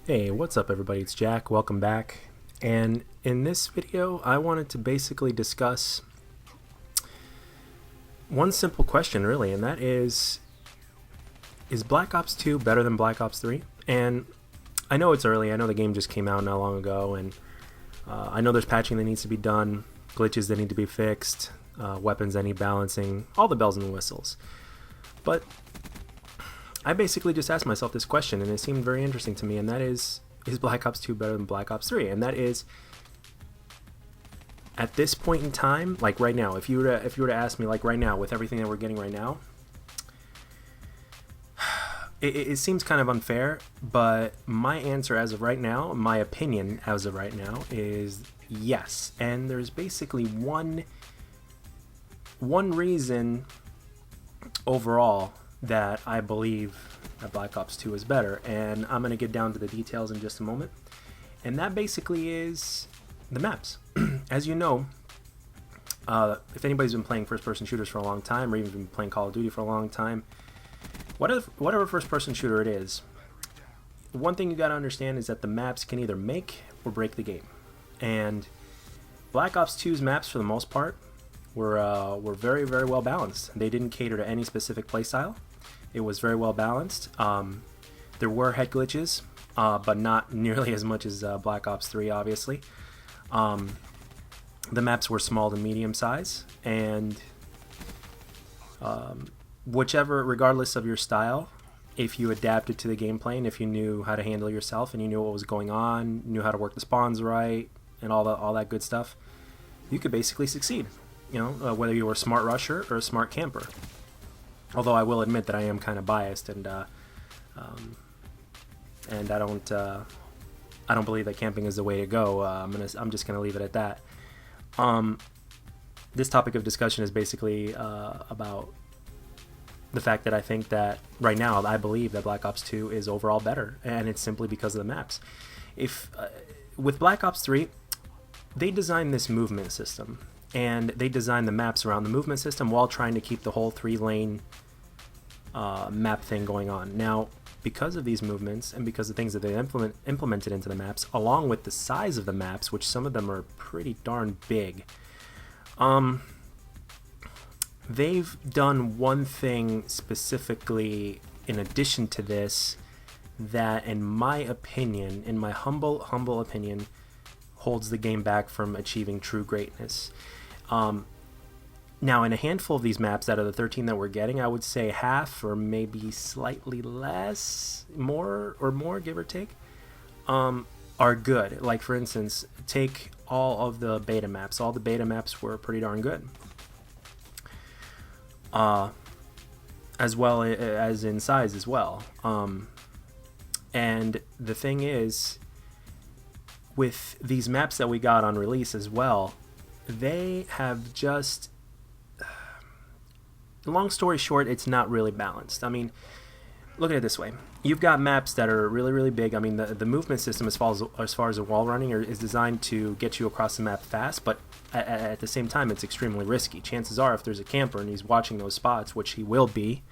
Hey, what's up everybody? It's Jack. Welcome back. And in this video, I wanted to basically discuss one simple question really, and that is Black Ops 2 better than Black Ops 3? And I know it's early. I know the game just came out not long ago, and I know there's patching that needs to be done, glitches that need to be fixed, weapons that need balancing, all the bells and whistles. But I basically just asked myself this question, and it seemed very interesting to me, and that is Black Ops 2 better than Black Ops 3? And that is, at this point in time, like right now, if you were to ask me, like right now, with everything that we're getting right now, it seems kind of unfair, but my answer as of right now, my opinion as of right now, is yes. And there's basically one reason overall that I believe that Black Ops 2 is better, and I'm going to get down to the details in just a moment. And that basically is the maps. As you know, if anybody's been playing first-person shooters for a long time, or even been playing Call of Duty for a long time, whatever first-person shooter it is, one thing you got to understand is that the maps can either make or break the game. And Black Ops 2's maps, for the most part, were very, very well balanced. They didn't cater to any specific playstyle. It was very well balanced. There were head glitches, but not nearly as much as Black Ops 3, obviously. The maps were small to medium size, and regardless of your style, if you adapted to the gameplay and if you knew how to handle yourself and you knew what was going on, knew how to work the spawns right, and all that good stuff, you could basically succeed. You know, whether you were a smart rusher or a smart camper. Although I will admit that I am kind of biased, and I don't believe that camping is the way to go. I'm just gonna leave it at that. This topic of discussion is basically about the fact that I think that right now I believe that Black Ops 2 is overall better, and it's simply because of the maps. With Black Ops 3, they designed this movement system, and they designed the maps around the movement system while trying to keep the whole 3-lane map thing going on. Now, because of these movements and because of things that they implemented into the maps, along with the size of the maps, which some of them are pretty darn big, they've done one thing specifically in addition to this that, in my opinion, in my humble opinion, holds the game back from achieving true greatness. Now, in a handful of these maps out of the 13 that we're getting, I would say half or maybe slightly less, more, give or take, are good. Like, for instance, take all of the beta maps. All the beta maps were pretty darn good. As well as in size as well. And the thing is, with these maps that we got on release as well, they have just, long story short, it's not really balanced. I mean, look at it this way. You've got maps that are really, really big. I mean, the movement system as far as the wall running is designed to get you across the map fast, but at the same time, it's extremely risky. Chances are, if there's a camper and he's watching those spots, which he will be,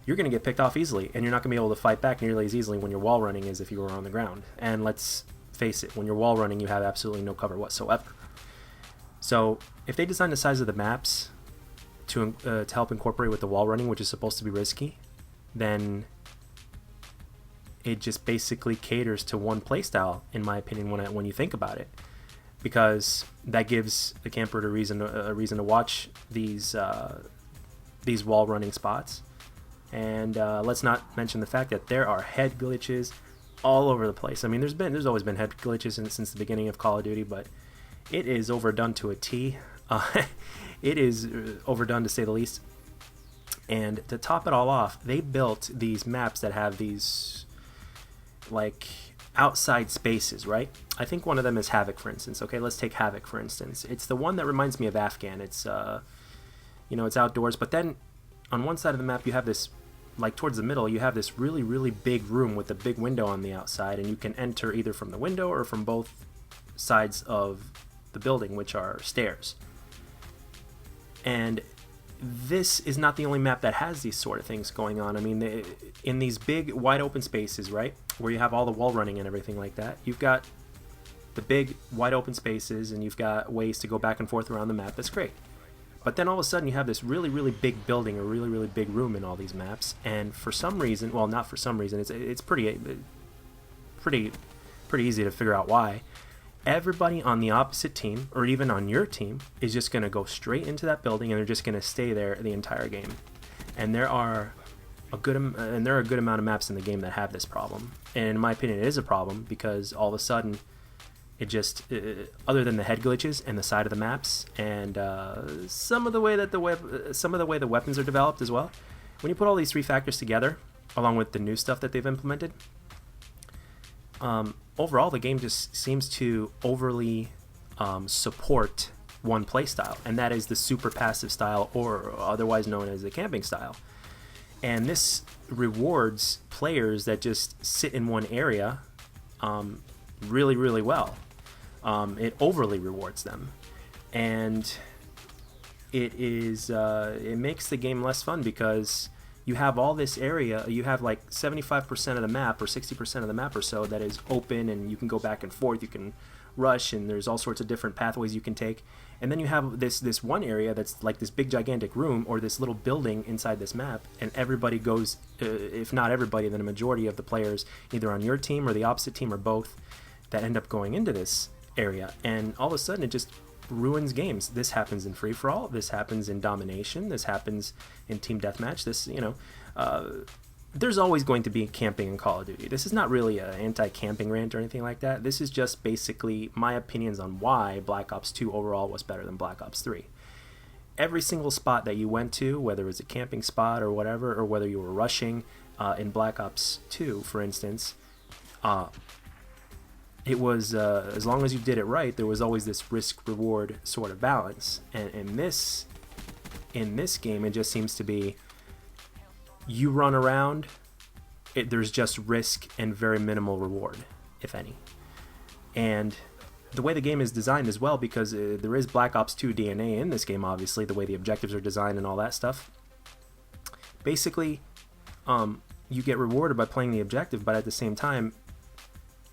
you're going to get picked off easily, and you're not going to be able to fight back nearly as easily when you're wall running as if you were on the ground. And let's face it, when you're wall running, you have absolutely no cover whatsoever. So if they design the size of the maps to help incorporate with the wall running, which is supposed to be risky, then it just basically caters to one playstyle, in my opinion, when you think about it, because that gives the camper a reason to watch these wall running spots. And let's not mention the fact that there are head glitches all over the place. I mean, there's always been head glitches since the beginning of Call of Duty, but it is overdone to a T. It is overdone, to say the least. And to top it all off, they built these maps that have these, like, outside spaces, right? I think one of them is Havoc, for instance. Okay, let's take Havoc, for instance. It's the one that reminds me of Afghan. It's, it's outdoors, but then on one side of the map you have this, like towards the middle, you have this really, really big room with a big window on the outside, and you can enter either from the window or from both sides of the building, which are stairs. And this is not the only map that has these sort of things going on. I mean, in these big wide open spaces, right, where you have all the wall running and everything like that, you've got the big wide open spaces and you've got ways to go back and forth around the map. That's great. But then all of a sudden you have this really, really big building, a really, really big room in all these maps, and for some reason, well, not for some reason, it's pretty easy to figure out why. Everybody on the opposite team, or even on your team, is just going to go straight into that building, and they're just going to stay there the entire game. And there are a good amount of maps in the game that have this problem. And in my opinion, it is a problem because all of a sudden, it just other than the head glitches and the side of the maps and some of the way the weapons are developed as well. When you put all these three factors together, along with the new stuff that they've implemented, overall the game just seems to overly support one playstyle, and that is the super passive style, or otherwise known as the camping style. And this rewards players that just sit in one area really, really well. It overly rewards them, and it makes the game less fun because you have all this area. You have like 75% of the map or 60% of the map or so that is open, and you can go back and forth. You can rush, and there's all sorts of different pathways you can take. And then you have this one area that's like this big gigantic room or this little building inside this map, and everybody goes, if not everybody, then a majority of the players, either on your team or the opposite team or both, that end up going into this area. And all of a sudden it just ruins games. This happens in free-for-all, this happens in domination, this happens in team deathmatch. This, there's always going to be camping in Call of Duty. This is not really an anti-camping rant or anything like that. This is just basically my opinions on why Black Ops 2 overall was better than Black Ops 3. Every single spot that you went to, whether it was a camping spot or whatever, or whether you were rushing in Black Ops 2, for instance, it was, as long as you did it right, there was always this risk-reward sort of balance. And in this game, it just seems to be, you run around, there's just risk and very minimal reward, if any. And the way the game is designed as well, because there is Black Ops 2 DNA in this game, obviously, the way the objectives are designed and all that stuff. Basically, you get rewarded by playing the objective, but at the same time,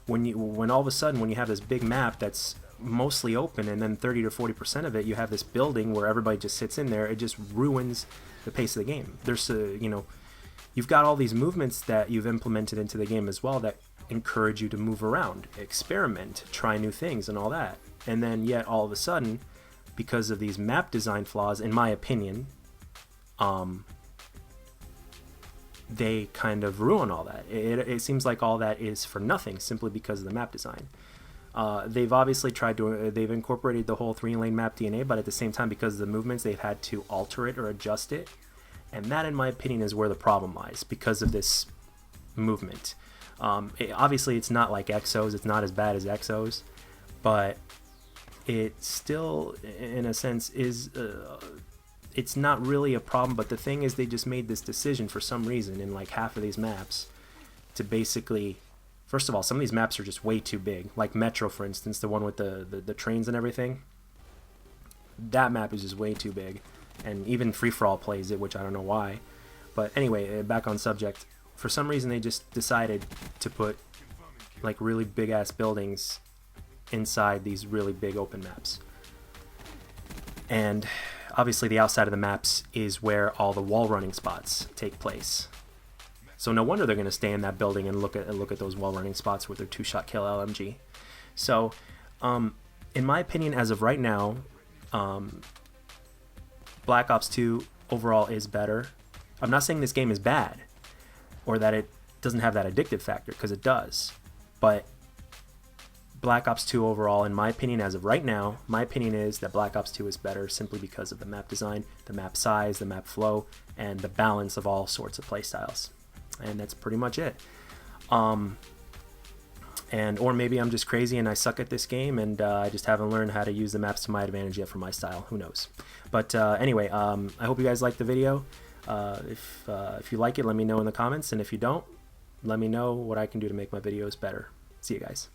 when all of a sudden, when you have this big map that's mostly open, and then 30 to 40% of it, you have this building where everybody just sits in there, it just ruins the pace of the game. There's you've got all these movements that you've implemented into the game as well that encourage you to move around, experiment, try new things and all that. And then yet all of a sudden, because of these map design flaws, in my opinion, they kind of ruin all that. It seems like all that is for nothing simply because of the map design. They've obviously they've incorporated the whole 3-lane map DNA, but at the same time, because of the movements, they've had to alter it or adjust it. And that, in my opinion, is where the problem lies, because of this movement. Obviously, it's not like Exos, it's not as bad as Exos, but it still, in a sense, is... it's not really a problem, but the thing is, they just made this decision for some reason in like half of these maps to basically, first of all, some of these maps are just way too big. Like Metro, for instance, the one with the trains and everything. That map is just way too big, and even Free For All plays it, which I don't know why. But anyway, back on subject. For some reason, they just decided to put like really big ass buildings inside these really big open maps, and obviously the outside of the maps is where all the wall running spots take place. So no wonder they're going to stay in that building and look at those wall running spots with their 2-shot kill LMG. So in my opinion, as of right now, Black Ops 2 overall is better. I'm not saying this game is bad or that it doesn't have that addictive factor, because it does. But Black Ops 2 overall, in my opinion, as of right now, my opinion is that Black Ops 2 is better simply because of the map design, the map size, the map flow, and the balance of all sorts of playstyles. And that's pretty much it. Or maybe I'm just crazy and I suck at this game, and I just haven't learned how to use the maps to my advantage yet for my style. Who knows? But anyway, I hope you guys liked the video. If you like it, let me know in the comments, and if you don't, let me know what I can do to make my videos better. See you guys.